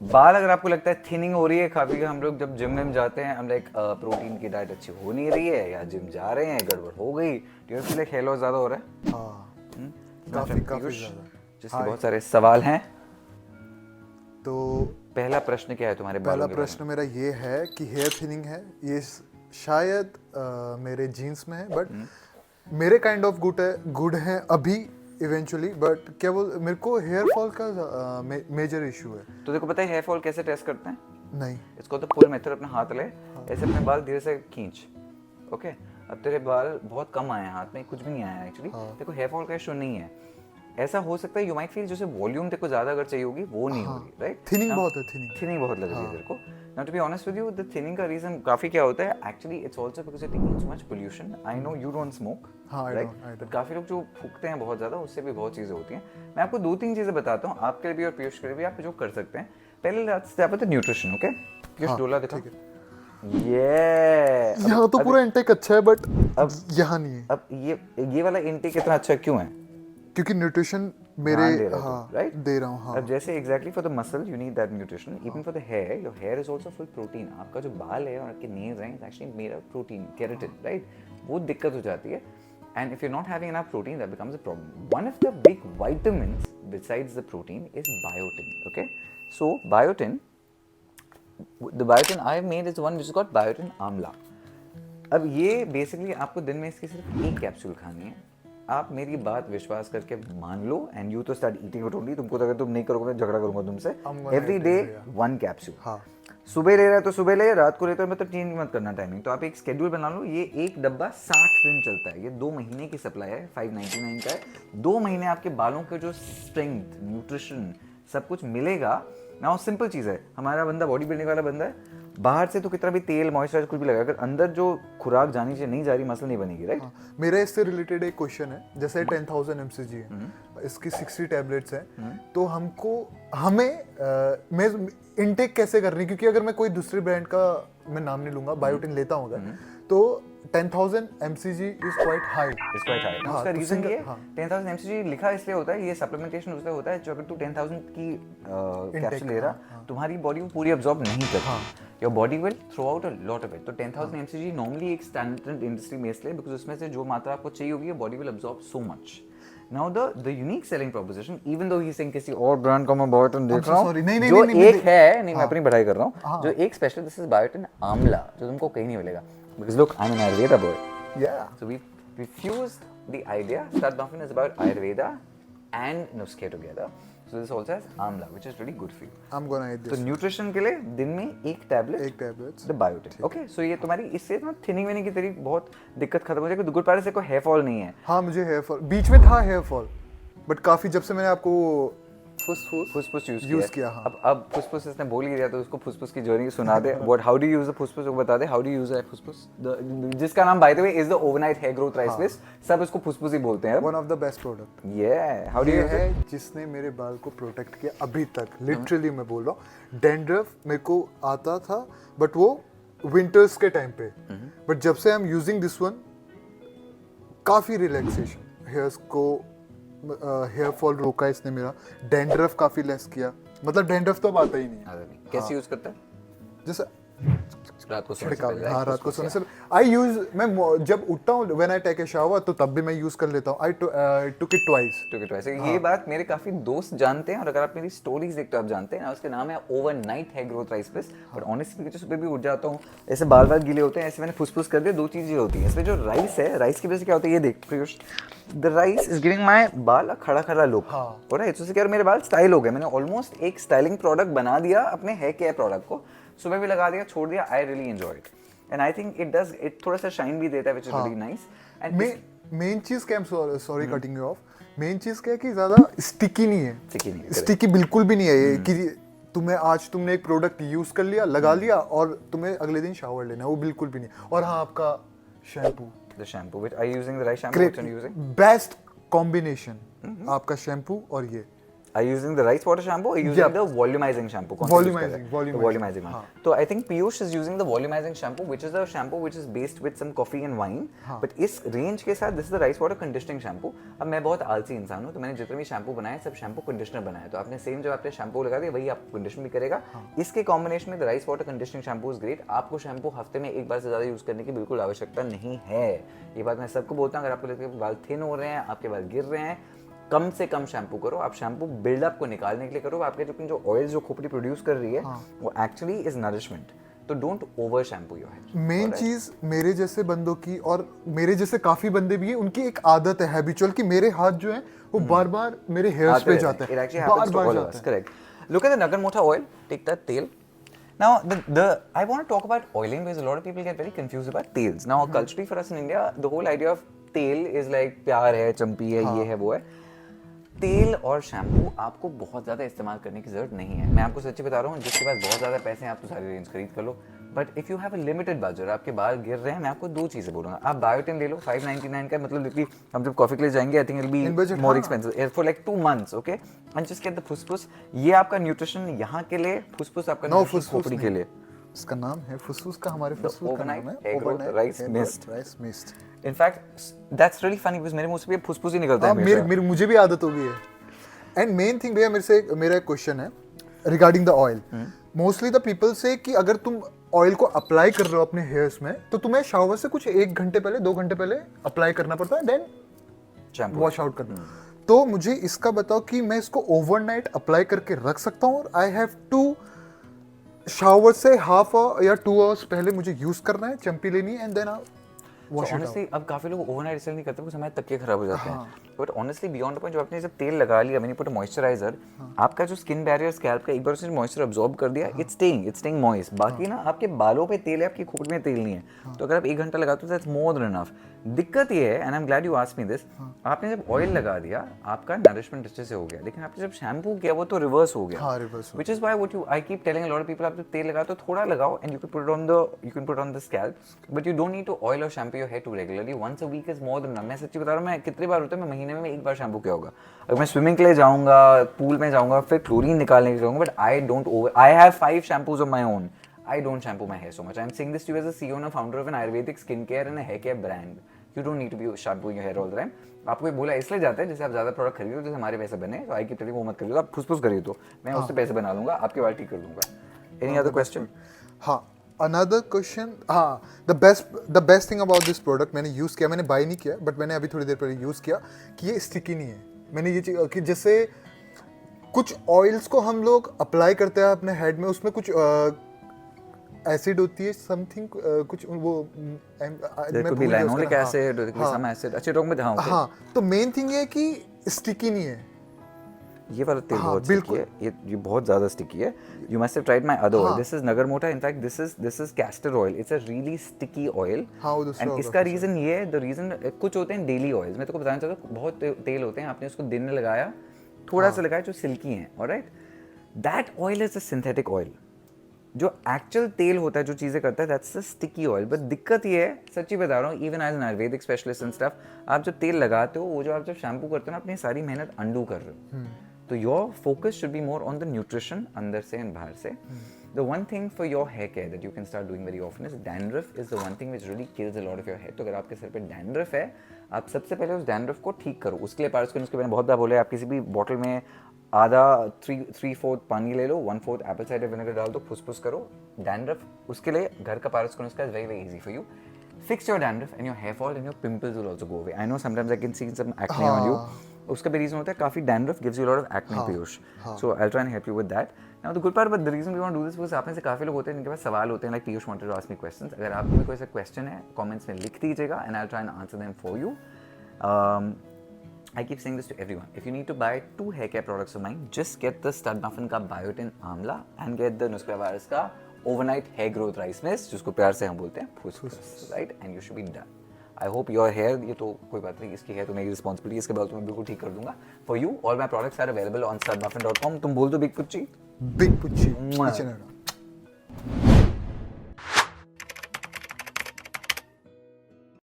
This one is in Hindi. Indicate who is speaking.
Speaker 1: बाल अगर आपको लगता है थिनिंग हो रही है, काफी हम लोग जब जिम में जाते हैं हम लाइक प्रोटीन की डाइट अच्छी हो नहीं रही है या जिम जा रहे हैं गड़बड़ हो गई, do you feel like hair loss ज्यादा हो रहा है?
Speaker 2: हाँ,
Speaker 1: काफी
Speaker 2: काफी
Speaker 1: पीयूष,
Speaker 2: ज्यादा।
Speaker 1: जिसके बहुत सारे सवाल हैं।
Speaker 2: तो
Speaker 1: पहला प्रश्न क्या है तुम्हारे
Speaker 2: पहला
Speaker 1: बालों के बारे
Speaker 2: प्रश्न मेरा ये है कि हेयर थिनिंग है ये शायद मेरे जीन्स में है, बट मेरे काइंड ऑफ गुड है अभी इवेंचुअली, बट क्या बोल मेरे को हेयर फॉल का मेजर इशू है।
Speaker 1: में? तो देखो पता है हेयर फॉल कैसे टेस्ट करते हैं?
Speaker 2: नहीं,
Speaker 1: इसको तो पुल मेथड, अपने हाथ ले, ऐसे अपने बाल धीरे से खींच, ओके। अब तेरे बाल बहुत कम आए हैं, हाथ में कुछ भी नहीं आया एक्चुअली, देखो हेयर फॉल का इशू नहीं है। ऐसा हो सकता है यू माइट फील जैसे वॉल्यूम तेरे को ज्यादा अगर चाहिए होगी वो नहीं होगी, राइट?
Speaker 2: थिनिंग बहुत है,
Speaker 1: थिनिंग बहुत लग रही है तेरे को। Now to be honest with you, the thinning का रीजन काफी क्या होता है actually, it's also because you taking so much pollution. I know you don't smoke, right? But काफी लोग जो फूकते हैं बहुत ज्यादा, उससे भी बहुत चीजें होती हैं। मैं आपको दो तीन चीजें बताता हूँ आपके लिए भी और पीयूष के लिए भी, आप जो कर सकते हैं। पहले रात से आप न्यूट्रिशन, ओके? पीयूष डोला दिखा, ये
Speaker 2: यहाँ तो पूरा इंटेक अच्छा है, बट अब यहाँ नहीं है।
Speaker 1: अब ये वाला इंटेक इतना अच्छा क्यों है?
Speaker 2: क्योंकि न्यूट्रिशन मेरे
Speaker 1: राइट
Speaker 2: दे रहा हूँ। हाँ,
Speaker 1: अब जैसे exactly for the muscle you need that nutrition, even for the hair, your hair is also full protein. आपका जो बाल है और आपके नेल्स हैं, it's actually made of protein, keratin, right? वो दिक्कत हो जाती है, and if you not having enough protein that becomes a problem. One of the big vitamins besides the protein is biotin, okay? So biotin, the biotin I have made is one which is called biotin amla. अब ये बेसिकली आपको दिन में इसकी सिर्फ एक कैप्सूल खानी है। आप मेरी बात विश्वास करके मान लो, एंड यू तो स्टार्ट ईटिंग इट ओनली। तुमको तो अगर तुम नहीं करोगे मैं झगड़ा करूंगा तुमसे। Every day one capsule.
Speaker 2: हाँ,
Speaker 1: सुबह ले रहा है तो सुबह ले, रात को लेते हो मतलब चेंज मत करना टाइमिंग। तो आप एक स्केड्यूल बना लो। ये एक डब्बा 60 दिन चलता है, ये 2 महीने की सप्लाई है, 599 का है। 2 महीने आपके बालों के जो स्ट्रेंथ, न्यूट्रिशन सब कुछ मिलेगा ना। सिंपल चीज़ है, हमारा बंदा बॉडी बिल्डिंग वाला बंदा है, बाहर से तो कितना भी तेल मॉइस्चराइजर कुछ भी लगा, अगर अंदर जो खुराक जानी चाहिए नहीं जा रही, मसल नहीं बनेगी, राइट?
Speaker 2: मेरा इससे रिलेटेड एक क्वेश्चन है। जैसे 10,000 mcg है, इसकी 60 टैबलेट्स हैं, तो मैं इनटेक कैसे करनी? क्योंकि अगर मैं कोई दूसरी ब्रांड का, मैं नाम नहीं लूंगा, बायोटिन लेता हूँ अगर, तो 10,000 mcg इज क्वाइट हाई।
Speaker 1: उसका रीजन ये 10,000 mcg लिखा इसलिए होता है, ये सप्लीमेंटेशन उसलिए होता है, जो अगर तू 10,000 की कैप्सूल ले रहा, तुम्हारी बॉडी वो पूरी अब्सॉर्ब नहीं करती। Your body will throw out a lot of it. तो 10,000 mcg नॉर्मली एक स्टैंडर्ड इंडस्ट्री में इसलिए बिकॉज उसमें से जो मात्रा आपको चाहिए होगी, body will absorb so much. Now the unique selling proposition, even though he's saying किसी और ब्रांड का मैं बायोटिन देख रहा हूँ, जो एक है, नहीं मैं अपनी बढ़ाई कर रहा हूँ, जो एक special, this is biotin Amla, जो तुमको कहीं नहीं मिलेगा। Because look, I'm an Ayurveda boy.
Speaker 2: Yeah.
Speaker 1: So we fused the idea that Muffin is about Ayurveda and nuske together. So this also has amla, which is really good for you.
Speaker 2: I'm gonna eat
Speaker 1: तो
Speaker 2: this.
Speaker 1: न्यूट्रिशन के लिए दिन में एक टैबलेट द बायोटिन, ओके? सो ये तुम्हारी इससे ना थिनिंग विनिंग की तेरी बहुत दिक्कत खत्म हो जाएगी। गुड पार्ट से कोई हेयर फॉल नहीं है।
Speaker 2: हाँ, मुझे हेयर फॉल बीच में था, हेयर फॉल, बट काफी जब से मैंने आपको
Speaker 1: फुसफुस
Speaker 2: यूज किया। हाँ,
Speaker 1: अब फुसफुस इसने बोल ही दिया तो उसको फुसफुस की जर्नी सुना दे। What, how do you use the फुसफुस, वो बता दे। हाउ डू यूज द फुसफुस, जिसका नाम by the way is the overnight hair growth rice whisk, सब इसको फुसफुस ही बोलते हैं।
Speaker 2: One of the best product.
Speaker 1: How do
Speaker 2: ये
Speaker 1: यूज
Speaker 2: है जिसने मेरे बाल को प्रोटेक्ट किया अभी तक। लिटरली मैं बोल रहा हूँ, डैंड्रफ मेरे को आता था, बट वो विंटर्स के टाइम पे, बट जब से I am using this one, काफी रिलैक्सेशन, हेयर्स को हेयर फॉल रोका इसने मेरा, डैंड्रफ काफी लेस किया। मतलब डैंड्रफ तो अब आता ही नहीं है।
Speaker 1: कैसे यूज करता है?
Speaker 2: जैसे
Speaker 1: रात को सोने से
Speaker 2: छिड़काव,
Speaker 1: पहले,
Speaker 2: हाँ, रात को सोने से आई यूज, मैं जब उठता हूँ, when I take a shower, तो तब भी मैं यूज कर लेता हूँ। I took it twice.
Speaker 1: ये बात मेरे काफी दोस्त जानते हैं, और अगर आप मेरी स्टोरीज देखते हो आप जानते हैं ना, उसके नाम है overnight hair growth rice whisk. But honestly सुबह भी उठ जाता हूँ, ऐसे बाल बाल गीले होते हैं, ऐसे मैंने फुसफुस कर दिया। 2 चीजें होती हैं इसमें। जो राइस है, राइस की वजह से क्या होता है ये देख Piyush, the rice is giving my बाल खड़ा खड़ा लुक, राइट? उससे क्या मेरे बाल स्टाइल हो गए। मैंने ऑलमोस्ट एक स्टाइलिंग प्रोडक्ट बना दिया अपने हेयर केयर प्रोडक्ट को। सुबह भी लगा दिया, छोड़ दिया। I really enjoy it, and I think it does, it थोड़ा सा शाइन भी देता है, which is really nice. And
Speaker 2: main चीज क्या, sorry cutting you of, main चीज क्या है कि ज्यादा स्टिकी नहीं है। स्टिकी बिल्कुल भी नहीं है ये, कि तुमने एक प्रोडक्ट यूज कर लिया, लगा लिया, और तुम्हें अगले दिन शावर लेना है, वो बिल्कुल भी नहीं। और हाँ, आपका shampoo,
Speaker 1: the shampoo which are you using the right shampoo, which are you using?
Speaker 2: Best combination आपका शैम्पू और ये।
Speaker 1: Are you using the rice water shampoo or are you using
Speaker 2: Yep.
Speaker 1: the volumizing shampoo? कौन सा use कर रहे हैं?
Speaker 2: Volumizing.
Speaker 1: Volumizing one.
Speaker 2: हाँ.
Speaker 1: So I think Piyush is using the volumizing shampoo, which is a shampoo which is based with some coffee and wine.
Speaker 2: हाँ.
Speaker 1: But इस range के साथ this is the rice water conditioning shampoo. अब मैं बहुत आलसी इंसान हूँ, तो मैंने जितने भी शैम्पू बनाए सब शैम्पू कंडीशनर बनाए. तो आपने सेम जो आपने शैम्पू लगा दिया वही आपको कंडीशन भी करेगा. इसके कॉम्बिनेशन में rice water conditioning shampoo is great. आपको शैम्पू हफ्ते में एक बार से ज्यादा यूज करने की बिल्कुल आवश्यकता नहीं है. ये बात मैं सबको बोलता हूँ. अगर आपको लगता है कि बाल थिन हो रहे हैं, आपके बाल गिर रहे हैं, कम से कम शैम्पू करो. आप शैम्पू बिल्डअप को निकालने के लिए करो. आपके जो ऑयल जो खोपड़ी प्रोड्यूस कर रही है वो एक्चुअली इज नरिशमेंट. तो don't over shampoo your hair.
Speaker 2: Main चीज मेरे जैसे बंदों की और मेरे जैसे काफी बंदे भी हैं, उनकी एक आदत है हैबिचुअल कि मेरे हाथ जो हैं वो बार बार मेरे हेयर्स पे जाते
Speaker 1: It actually
Speaker 2: हैं,
Speaker 1: happens to
Speaker 2: bar
Speaker 1: all of
Speaker 2: जाते
Speaker 1: us.
Speaker 2: हैं.
Speaker 1: Correct. Look at the Nagarmota oil. Take that tail. Now, I want to talk about oiling because a lot of people get very confused about tails. Now, culturally for us in India, the whole idea of tail is like प्यार है, चंपी है, ये है, वो है. तेल और शैम्पू आपको बहुत ज़्यादा इस्तेमाल करने की ज़रूरत नहीं है. मैं आपको सच्ची बता रहा हूँ, जिसके पास बहुत ज़्यादा पैसे हैं आप तो सारी रेंज खरीद कर लो. But if you have a limited budget, आपके बाल गिर रहे हैं, मैं आपको दो चीज़ें बोलूँगा. आप बायोटिन ले लो 599 का, मतलब लिटरली हम जब कॉफी के लिए जाएंगे I think it
Speaker 2: In
Speaker 1: be
Speaker 2: budget,
Speaker 1: more
Speaker 2: हाँ.
Speaker 1: Expensive for like 2 months. Okay, and just get the फुसफुस. ये आपका न्यूट्रिशन यहाँ के लिए, फुसफुस आपका
Speaker 2: No,
Speaker 1: nutrition
Speaker 2: फुसफुस
Speaker 1: खोपड़ी
Speaker 2: नहीं.
Speaker 1: के लिए.
Speaker 2: इसका नाम है फुसफुस का, हमारे फुसफुस का
Speaker 1: overnight
Speaker 2: नाम है
Speaker 1: hair growth rice mist.
Speaker 2: Rice mist.
Speaker 1: In fact, that's really funny because मेरे मुंह से भी फुसफुस ही निकलता है
Speaker 2: मेरे
Speaker 1: हमेशा.
Speaker 2: मुझे भी आदत हो गई है. एंड मेन थिंग भैया मेरा एक क्वेश्चन है regarding the oil. Mostly the people से कि अगर तुम ऑयल को अप्लाई कर रहे हो अपने हेयर्स में तो तुम्हें शावर से कुछ 1 घंटे पहले 2 घंटे पहले अप्लाई करना पड़ता है, देन
Speaker 1: Shampoo.
Speaker 2: वॉश आउट करना. तो मुझे इसका बताओ कि मैं इसको ओवरनाइट अप्लाई करके रख सकता हूँ और आई हैव टू शावर से हाफ या 2 आवर्स पहले मुझे यूज करना है, चंपी लेनी है, and then wash it
Speaker 1: honestly अब काफी लोग ओवरनाइट इसलिए नहीं करते क्योंकि हमारे तकिए खराब हो जाते हैं. बट ऑनेस्टली बियॉन्ड पॉइंट, जो आपने जब तेल लगा लिया, मैंने पुट मॉइस्चराइजर, आपका जो स्किन बैरियर स्कैल्प का एक बार उसने मॉइस्चर अब्सॉर्ब कर दिया, इट्स स्टेइंग मॉइस्ट. बाकी ना आपके बालों पे तेल है, आपकी खोपड़ी में तेल नहीं है. तो अगर आप 1 घंटा लगाते हो दैट्स मोर देन इनफ. दिक्कत ये है, and I am glad you asked me this, आपने जब ऑयल लगा दिया आपका नरिशमेंट अच्छे से हो गया, लेकिन आपने जब शैम्पू किया वो तो रिवर्स हो गया.
Speaker 2: हाँ, reverse हो
Speaker 1: Which is why what you I keep telling a lot of people, आप जब तेल लगाओ तो थोड़ा लगाओ and you can put on the scalp, but you don't need to oil or shampoo your hair too regularly. Once a week is more than enough. मैं सच्ची बता रहा हूँ, मैं कितनी बार होता है, मैं महीने में 1 बार शैम्पू किया होगा. अगर मैं स्विमिंग के लिए जाऊँगा, पूल में जाऊँगा, फिर क्लोरीन निकालने के लिए जाऊँगा, but I have 5 shampoos of my own. I don't shampoo my hair so much. I'm saying this to you as a CEO and a founder of an Ayurvedic skincare and a hair care brand. You don't need to be shampooing your hair all the time. आपको ये बोला इसलिए जाता है जैसे आप ज़्यादा प्रोडक्ट खरीदो, जैसे हमारे पैसे बने, तो आई कीप टेलिंग वो मत खरीदो, आप फुसफुस खरीदो, मैं उससे पैसे बना लूँगा, आपके बाल ठीक कर दूँगा. Any other question?
Speaker 2: हाँ, अनदर क्वेश्चन. हाँ, the best thing about this product, मैंने यूज़ किया, मैंने बाय नहीं किया बट मैंने अभी थोड़ी देर पहले यूज़ किया कि ये स्टिकी नहीं है. मैंने ये चीज़ कि जैसे कुछ ऑयल्स को हम लोग अप्लाई करते हैं अपने हेड में, उसमें कुछ एसिड होती है, समथिंग कुछ वो
Speaker 1: There could be linoleic acid, there could be some acid. अच्छे टॉक में हाँ.
Speaker 2: हाँ, तो मेन थिंग ये है कि स्टिकी नहीं है.
Speaker 1: ये वाला तेल
Speaker 2: हाँ,
Speaker 1: बहुत sticky
Speaker 2: बिल्कुल.
Speaker 1: है, ये बहुत ज़्यादा sticky है. You must have tried my other oil. This is Nagarmota. In fact, this is castor oil. It's a really sticky oil.
Speaker 2: हाँ, वो दूसरा
Speaker 1: And
Speaker 2: होगा
Speaker 1: इसका
Speaker 2: फिर से.
Speaker 1: रीज़न ये है, the reason कुछ होते हैं डेली ऑयल्स. मैं तेको बताना चाहता हूँ, बहुत तेल होते हैं, आपने उसको दिन में लगाया, थोड़ा सा लगाया जो सिल्की हैं, alright? That oil is a synthetic oil. जो एक्चुअल तेल होता है, जो चीज़ें करता है, that's a sticky oil. But दिक्कत ये है, सच्ची बता रहा हूँ, even as an Ayurvedic specialist and stuff, आप जब तेल लगाते हो, वो जो आप जब शैम्पू करते हो ना, अपनी सारी मेहनत अंडू कर रहे हो. तो your focus should be more on the nutrition अंदर से एंड बाहर से. The one thing for your hair care that you can start doing very often is dandruff is the one thing which really kills a lot of your hair. तो अगर आपके सर पे डैंड्रफ है, आप सबसे पहले उस डैंड्रफ को ठीक करो. उसके लिए पारस उसके मैंने बहुत बार बोले, आप किसी भी बॉटल में आधा 3/4 पानी ले लो, 1/4 एप्पल साइडर विनेगर डाल दो, फुसफुस करो. डैंड्रफ उसके लिए घर का पारस नुस्खा is very very easy for you. Fix your dandruff and your hair fall and your pimples will also go away. I know sometimes I can see some acne on you. उसका भी रीजन होता है, काफी dandruff gives you a lot of acne, Piyush. So I'll try and help you with that. Now the good part, but the reason we want to do this because आप में से काफी लोग होते हैं जिनके पास सवाल होते हैं, like Piyush wanted to ask me questions. अगर आपको भी कोई सा question है, comments में लिख दीजिएगा and I'll try and answer them for you. I keep saying this to everyone. If you need to buy 2 hair care products of mine, just get the Stud Muffin का Biotin Amla and get the Nuskla Virus का Overnight Hair Growth Rice Mist, जिसको प्यार से हम बोलते हैं फुसफुस, right? And you should be done. I hope your hair, ये तो कोई बात नहीं, इसकी hair तो मेरी responsibility, इसके बाल तो मैं बिल्कुल ठीक कर दूंगा. For you, all my products are available on studmuffin.com. तुम बोल दो बिग पुच्ची.
Speaker 2: Big Pucci.